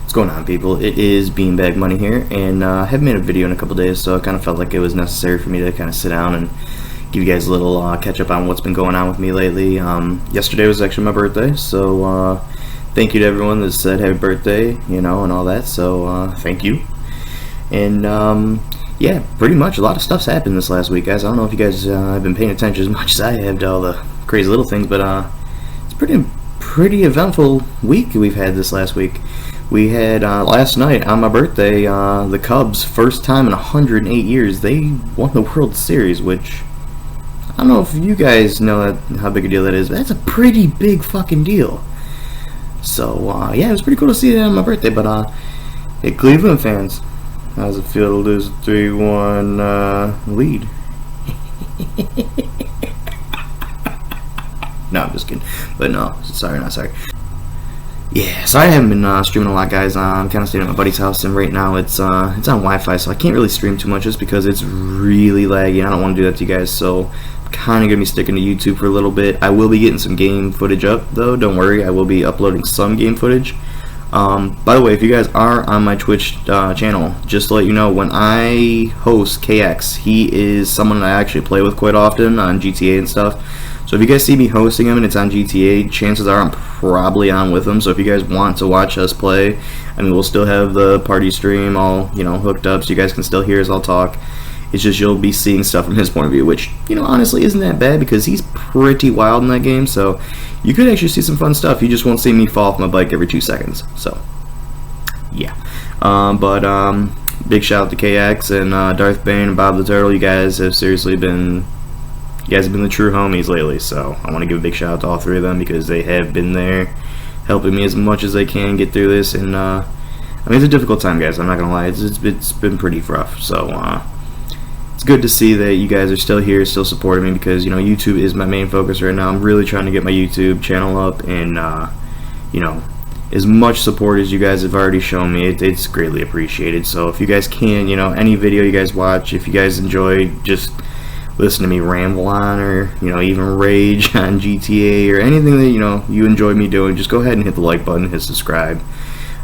What's going on, people? It is BeanBAGMoney here, and I haven't made a video in a couple days, so I kind of felt like it was necessary for me to kind of sit down and give you guys a little catch up on what's been going on with me lately. Yesterday was actually my birthday, so thank you to everyone that said happy birthday, and all that, so thank you. And yeah, pretty much a lot of stuff's happened this last week, guys. I don't know if you guys have been paying attention as much as I have to all the crazy little things, but it's pretty eventful week we've had this last week. We had last night on my birthday, the Cubs, first time in 108 years, they won the World Series, which I don't know if you guys know how big a deal that is, but that's a pretty big fucking deal. So yeah, it was pretty cool to see that on my birthday. But hey, Cleveland fans, how does it feel to lose a 3-1 lead? No, I'm just kidding. But no, sorry, not sorry. Yeah, so I haven't been streaming a lot, guys. I'm kind of staying at my buddy's house, and right now it's on Wi-Fi, so I can't really stream too much just because it's really laggy. I don't want to do that to you guys, so I'm kind of going to be sticking to YouTube for a little bit. I will be getting some game footage up, though. Don't worry, I will be uploading some game footage. By the way, if you guys are on my Twitch channel, just to let you know, when I host KX, he is someone that I actually play with quite often on GTA and stuff. So if you guys see me hosting him and it's on GTA, chances are I'm probably on with him. So if you guys want to watch us play, and we'll still have the party stream all hooked up, so you guys can still hear us all talk. It's just you'll be seeing stuff from his point of view, which honestly isn't that bad because he's pretty wild in that game. So you could actually see some fun stuff. You just won't see me fall off my bike every 2 seconds. So yeah, big shout out to KX and Darth Bane and Bob the Turtle. You guys have seriously been. You guys have been the true homies lately, so I want to give a big shout out to all three of them because they have been there helping me as much as they can get through this. And I mean, it's a difficult time, guys. I'm not gonna lie, it's been pretty rough. So it's good to see that you guys are still here, still supporting me, because YouTube is my main focus right now. I'm really trying to get my YouTube channel up, and as much support as you guys have already shown me, it's greatly appreciated. So if you guys can, any video you guys watch, if you guys enjoy just listen to me ramble on, or even rage on GTA, or anything that you enjoy me doing, just go ahead and hit the like button, hit subscribe,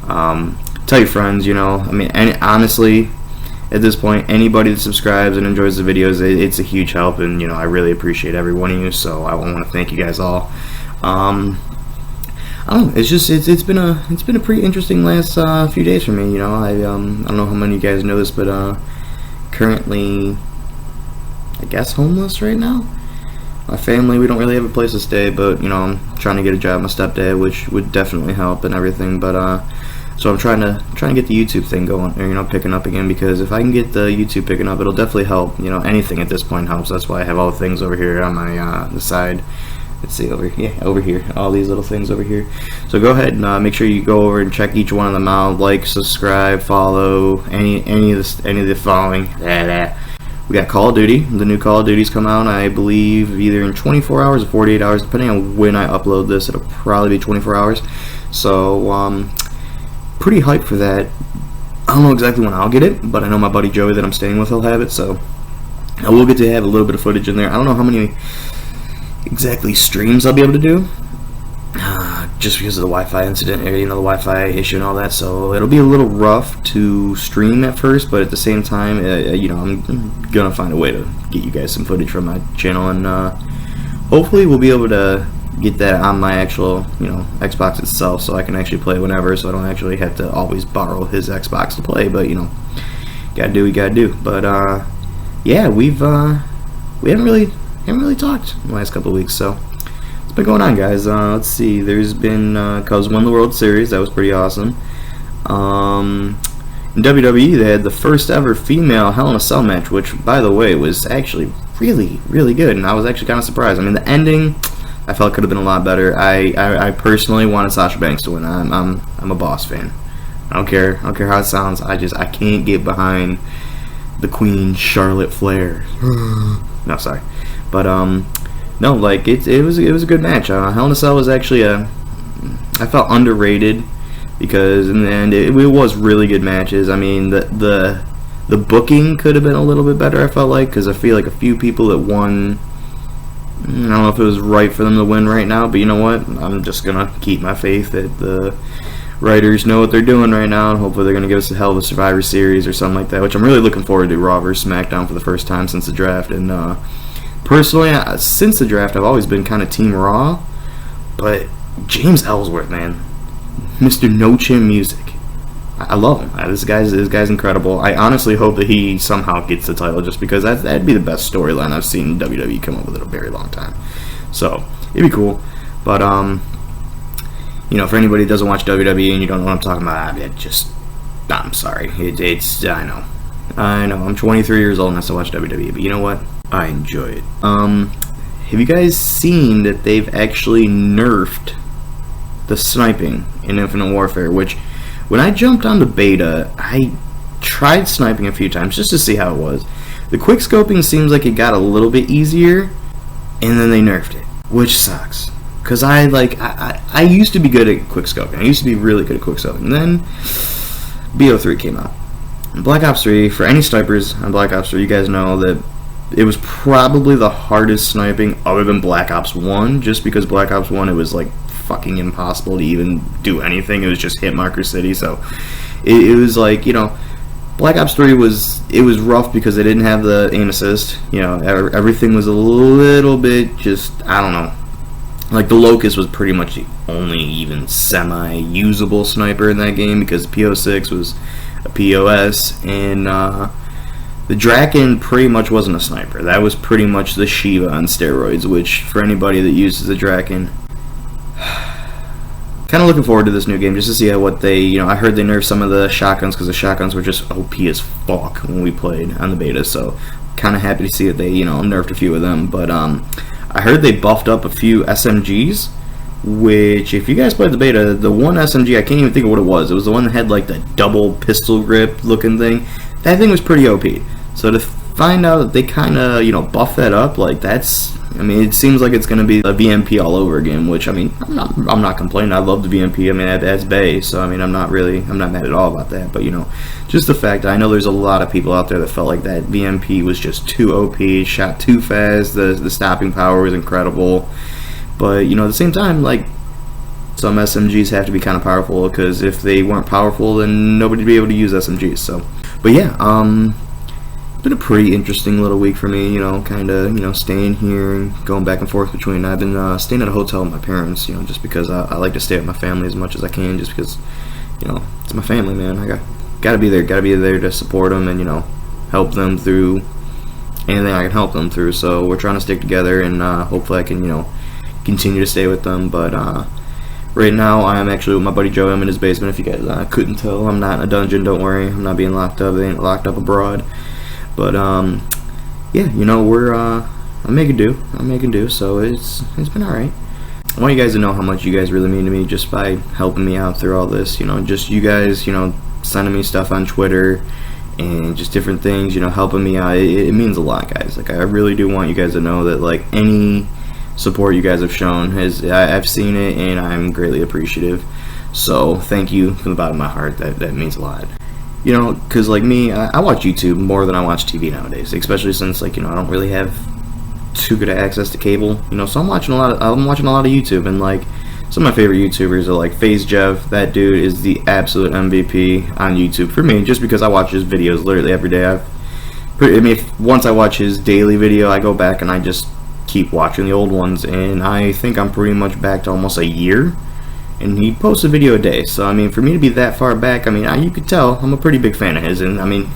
tell your friends. I mean, honestly, at this point, anybody that subscribes and enjoys the videos, it's a huge help, and I really appreciate every one of you, so I want to thank you guys all. I don't know, it's been a pretty interesting last few days for me. I don't know how many of you guys know this, but currently, I guess, homeless right now. My family, we don't really have a place to stay, but I'm trying to get a job with my stepdad, which would definitely help and everything. But so I'm trying to get the YouTube thing going, or picking up again, because if I can get the YouTube picking up, it'll definitely help. Anything at this point helps. That's why I have all the things over here on my the side. Let's see, over here, all these little things over here. So go ahead and make sure you go over and check each one of them out. Like, subscribe, follow, any of the following. We got Call of Duty. The new Call of Duty's come out, I believe, either in 24 hours or 48 hours, depending on when I upload this. It'll probably be 24 hours. So pretty hyped for that. I don't know exactly when I'll get it, but I know my buddy Joey that I'm staying with, he'll have it. So I will get to have a little bit of footage in there. I don't know how many exactly streams I'll be able to do, just because of the Wi-Fi incident, the Wi-Fi issue and all that. So it'll be a little rough to stream at first, but at the same time, I'm gonna find a way to get you guys some footage from my channel, and hopefully we'll be able to get that on my actual Xbox itself, so I can actually play whenever, so I don't actually have to always borrow his Xbox to play. But gotta do what you gotta do. But yeah, we haven't really talked in the last couple of weeks, so what's been going on, guys? Let's see. There's been Cubs won the World Series. That was pretty awesome. In WWE, they had the first ever female Hell in a Cell match, which, by the way, was actually really, really good, and I was actually kind of surprised. I mean, the ending I felt could have been a lot better. I personally wanted Sasha Banks to win. I'm a Boss fan. I don't care how it sounds. I can't get behind the Queen Charlotte Flair. No, sorry. But no, like it was a good match. Hell in a Cell was actually I felt underrated, because in the end it was really good matches. I mean, the booking could have been a little bit better, I felt like, because I feel like a few people that won, I don't know if it was right for them to win right now, but you know what, I'm just gonna keep my faith that the writers know what they're doing right now, and hopefully they're going to give us a hell of a Survivor Series or something like that, which I'm really looking forward to. Raw vs. SmackDown for the first time since the draft. And personally, since the draft, I've always been kind of Team Raw, but James Ellsworth, man, Mr. No Chin Music, I love him. This guy's incredible. I honestly hope that he somehow gets the title, just because that'd be the best storyline I've seen WWE come up with in a very long time. So it'd be cool. But you know, for anybody that doesn't watch WWE and you don't know what I'm talking about, I'm sorry. I know. I'm 23 years old and I still watch WWE, but you know what? I enjoy it. Have you guys seen that they've actually nerfed the sniping in Infinite Warfare? Which, when I jumped on the beta, I tried sniping a few times just to see how it was. The quick scoping seems like it got a little bit easier, and then they nerfed it, which sucks. Because I used to be good at quick scoping. I used to be really good at quick scoping. And then BO3 came out. Black Ops 3, for any snipers on Black Ops 3, you guys know that it was probably the hardest sniping other than Black Ops 1, just because Black Ops 1, it was like fucking impossible to even do anything. It was just hit marker city. So it was like, you know, Black Ops 3 was rough because they didn't have the aim assist. You know, everything was a little bit just, I don't know. Like, the Locust was pretty much the only even semi-usable sniper in that game, because PO6 was a POS, and the Draken pretty much wasn't a sniper. That was pretty much the Shiva on steroids, which, for anybody that uses the Draken, kind of looking forward to this new game just to see what they, you know, I heard they nerfed some of the shotguns because the shotguns were just OP as fuck when we played on the beta, so kind of happy to see that they, you know, nerfed a few of them. But I heard they buffed up a few SMGs, which, if you guys played the beta, the one SMG, I can't even think of what it was. It was the one that had like the double pistol grip looking thing. That thing was pretty OP. So to find out that they kind of, you know, buff that up, like, that's, I mean, it seems like it's going to be a VMP all over again, which, I mean, I'm not complaining. I love the VMP. I mean, that's Bay, so, I mean, I'm not mad at all about that. But, you know, just the fact that I know there's a lot of people out there that felt like that VMP was just too OP, shot too fast, the stopping power was incredible. But, you know, at the same time, like, some SMGs have to be kind of powerful, because if they weren't powerful, then nobody would be able to use SMGs. So, but yeah, been a pretty interesting little week for me, you know, kind of, you know, staying here and going back and forth between. I've been staying at a hotel with my parents, you know, just because I like to stay with my family as much as I can, just because, you know, it's my family, man. I gotta be there to support them and, you know, help them through anything I can help them through. So we're trying to stick together, and hopefully I can, you know, continue to stay with them. But right now I'm actually with my buddy Joe. I'm in his basement. If you guys couldn't tell, I'm not in a dungeon. Don't worry, I'm not being locked up. They ain't locked up abroad. But yeah, you know, I'm making do. So it's been alright. I want you guys to know how much you guys really mean to me just by helping me out through all this. You know, just you guys, you know, sending me stuff on Twitter and just different things, you know, helping me out. It means a lot, guys. Like, I really do want you guys to know that, like, any support you guys have shown I've seen it, and I'm greatly appreciative. So thank you from the bottom of my heart. That means a lot. You know, because, like me, I watch YouTube more than I watch TV nowadays, especially since, like, you know, I don't really have too good access to cable, you know, so I'm watching a lot of YouTube, and, like, some of my favorite YouTubers are, like, FaZe Jeff. That dude is the absolute MVP on YouTube for me, just because I watch his videos literally every day. Once I watch his daily video, I go back and I just keep watching the old ones, and I think I'm pretty much back to almost a year. And he posts a video a day, so, I mean, for me to be that far back, I mean, you could tell I'm a pretty big fan of his. And, I mean,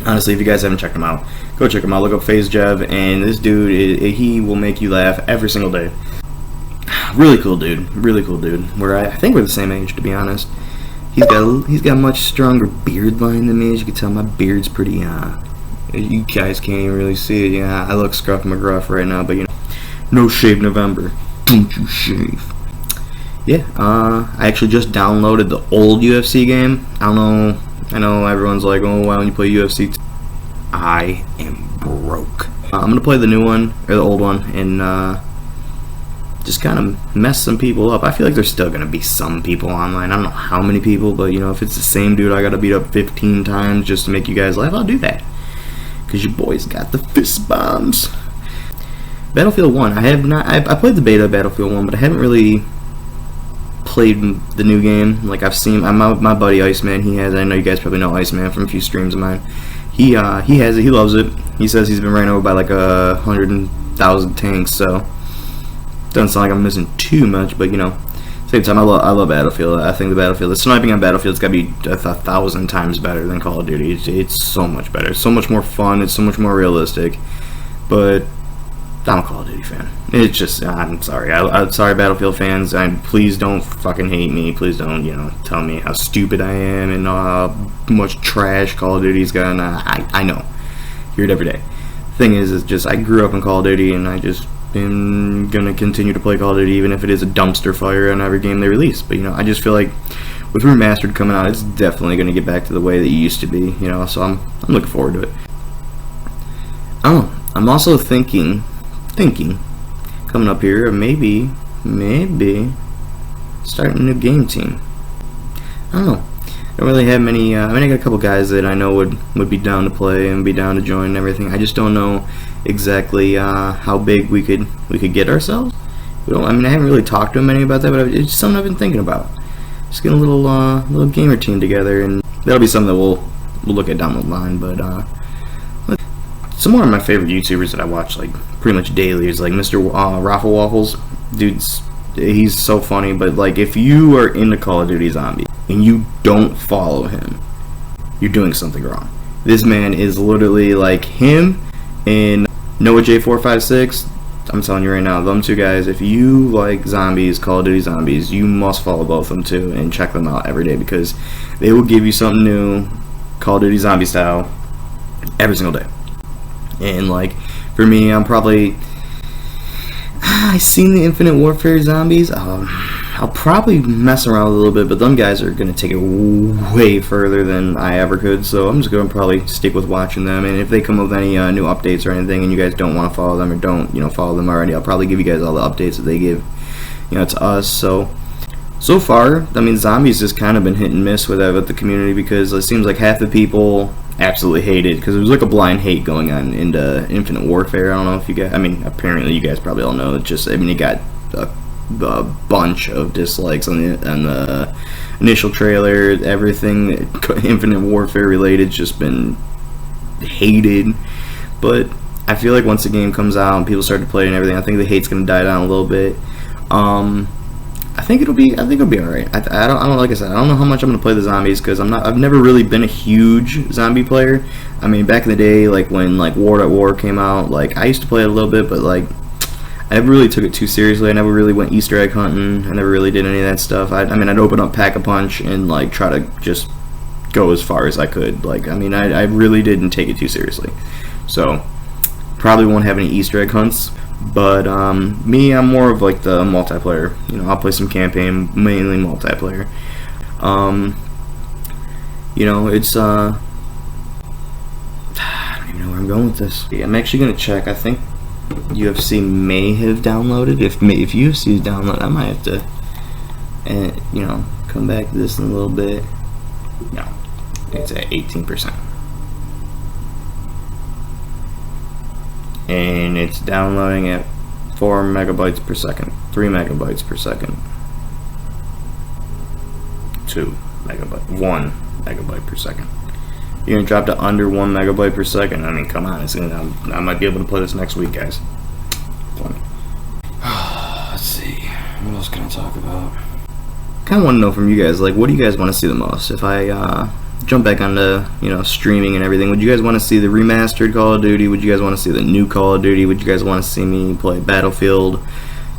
honestly, if you guys haven't checked him out, go check him out. Look up FaZe Jeff, and this dude, he will make you laugh every single day. Really cool dude. I think we're the same age, to be honest. He's got a much stronger beard line than me. As you can tell, my beard's pretty, you guys can't even really see it. Yeah, I look scruff McGruff right now, but, you know, no shave November. Don't you shave. Yeah, I actually just downloaded the old UFC game. I know everyone's like, oh, why don't you play UFC? I am broke. I'm gonna play the new one, or the old one, and just kind of mess some people up. I feel like there's still gonna be some people online. I don't know how many people, but, you know, if it's the same dude I gotta beat up 15 times just to make you guys laugh, I'll do that. Cause your boy's got the fist bombs. Battlefield 1, I played the beta of Battlefield 1, but I haven't really played the new game. Like I've seen my buddy Iceman. He has. I know you guys probably know Iceman from a few streams of mine. He has it. He loves it. He says he's been ran over by like 100,000 tanks. So doesn't sound like I'm missing too much, but you know, same time I love Battlefield. I think the sniping on Battlefield's got to be 1,000 times better than Call of Duty. It's so much better. It's so much more fun. It's so much more realistic. But I'm a Call of Duty fan. It's just, I'm sorry. I'm sorry, Battlefield fans. Please don't fucking hate me. Please don't, you know, tell me how stupid I am and how much trash Call of Duty's got. I know. Hear it every day. Thing is just I grew up in Call of Duty, and I just am gonna continue to play Call of Duty even if it is a dumpster fire on every game they release. But you know, I just feel like with Remastered coming out, it's definitely gonna get back to the way that it used to be. You know, so I'm looking forward to it. Oh, I'm also thinking coming up here of maybe starting a new game team. I don't know. I don't really have many. I mean, I got a couple guys that I know would be down to play and be down to join and everything. I just don't know exactly how big we could get ourselves. I mean, I haven't really talked to many about that, but it's just something I've been thinking about. Just get a little gamer team together, and that'll be something that we'll look at down the line. But some more of my favorite YouTubers that I watch like pretty much daily is like Mr. Raffle Waffles. Dude's he's so funny. But like, if you are into Call of Duty Zombies and you don't follow him, you're doing something wrong. This man is literally like him and Noah J456. I'm telling you right now, them two guys, if you like zombies, Call of Duty Zombies, you must follow both of them too and check them out every day, because they will give you something new, Call of Duty Zombie style, every single day. And like, for me, I'm probably I've seen the Infinite Warfare Zombies. I'll probably mess around a little bit, but them guys are going to take it way further than I ever could, so I'm just going to probably stick with watching them. And if they come up with any new updates or anything and you guys don't want to follow them or don't, you know, follow them already, I'll probably give you guys all the updates that they give, you know, to us. So far, I mean, Zombies has kind of been hit and miss with the community, because it seems like half the people absolutely hate it, because it was like a blind hate going on into Infinite Warfare. I don't know if you guys, I mean, apparently you guys probably all know. It's just, I mean, it got a bunch of dislikes on the initial trailer. Everything Infinite Warfare related just been hated. But I feel like once the game comes out and people start to play it and everything, I think the hate's gonna die down a little bit. I think it'll be alright. I don't like I said, I don't know how much I'm gonna play the zombies, because I've never really been a huge zombie player. I mean, back in the day, like when like War at War came out, like I used to play it a little bit, but like I never really took it too seriously. I never really went Easter egg hunting. I never really did any of that stuff. I mean, I'd open up Pack-a-Punch and like try to just go as far as I could. Like, I mean, I really didn't take it too seriously. So probably won't have any Easter egg hunts. But me, I'm more of like the multiplayer. You know, I'll play some campaign, mainly multiplayer. You know, it's I don't even know where I'm going with this. I'm actually gonna check. I think UFC may have downloaded. If UFC is downloaded, I might have to, you know, come back to this in a little bit. No, it's at 18%. And it's downloading at 4 megabytes per second, 3 megabytes per second, 2 megabytes, 1 megabyte per second. You're gonna drop to under 1 megabyte per second. I mean, come on, I might be able to play this next week, guys. Funny. Let's see, what else can I talk about? Kind of want to know from you guys, like, what do you guys want to see the most? If I jump back onto, you know, streaming and everything, would you guys want to see the remastered Call of Duty? Would you guys want to see the new Call of Duty? Would you guys want to see me play Battlefield,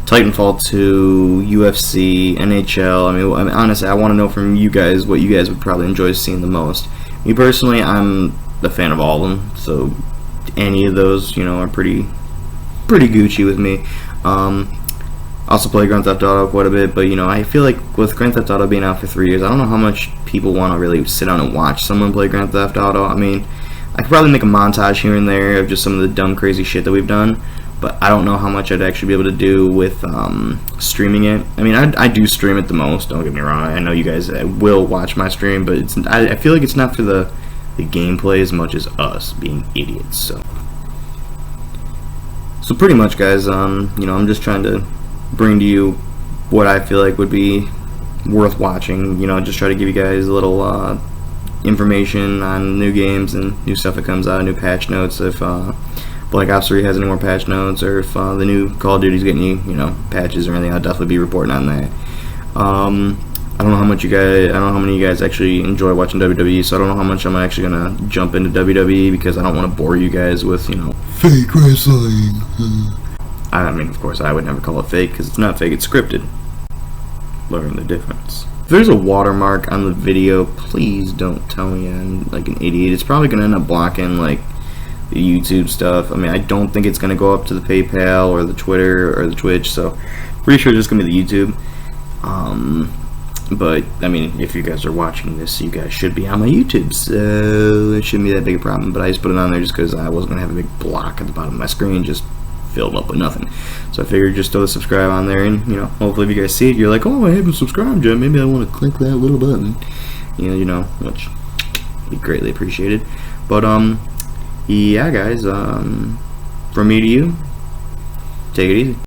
Titanfall 2, UFC, NHL? I mean, honestly, I want to know from you guys what you guys would probably enjoy seeing the most. Me personally, I'm a fan of all of them, so any of those, you know, are pretty Gucci with me. Also play Grand Theft Auto quite a bit, but you know, I feel like with Grand Theft Auto being out for 3 years, I don't know how much people want to really sit down and watch someone play Grand Theft Auto. I mean, I could probably make a montage here and there of just some of the dumb, crazy shit that we've done, but I don't know how much I'd actually be able to do with streaming it. I mean, I do stream it the most, don't get me wrong. I know you guys will watch my stream, but I feel like it's not for the gameplay as much as us being idiots. So pretty much, guys, you know, I'm just trying to bring to you what I feel like would be worth watching. You know, just try to give you guys a little information on new games and new stuff that comes out, new patch notes. If Black Ops 3 has any more patch notes, or if the new Call of Duty's getting you know, patches or anything, I'll definitely be reporting on that. I don't know how much you guys, I don't know how many of you guys actually enjoy watching WWE, so I don't know how much I'm actually gonna jump into WWE, because I don't want to bore you guys with, you know, fake wrestling. I mean, of course, I would never call it fake, because it's not fake, it's scripted. Learn the difference. If there's a watermark on the video, please don't tell me I'm like an idiot. It's probably gonna end up blocking like the YouTube stuff. I mean, I don't think it's gonna go up to the PayPal or the Twitter or the Twitch, so pretty sure it's just gonna be the YouTube. But I mean, if you guys are watching this, you guys should be on my YouTube, so it shouldn't be that big a problem. But I just put it on there just because I wasn't gonna have a big block at the bottom of my screen just filled up with nothing. So I figured just throw the subscribe on there, and you know, hopefully if you guys see it, you're like, oh, I haven't subscribed yet, maybe I want to click that little button, you know, which would be greatly appreciated. But yeah, guys, from me to you, take it easy.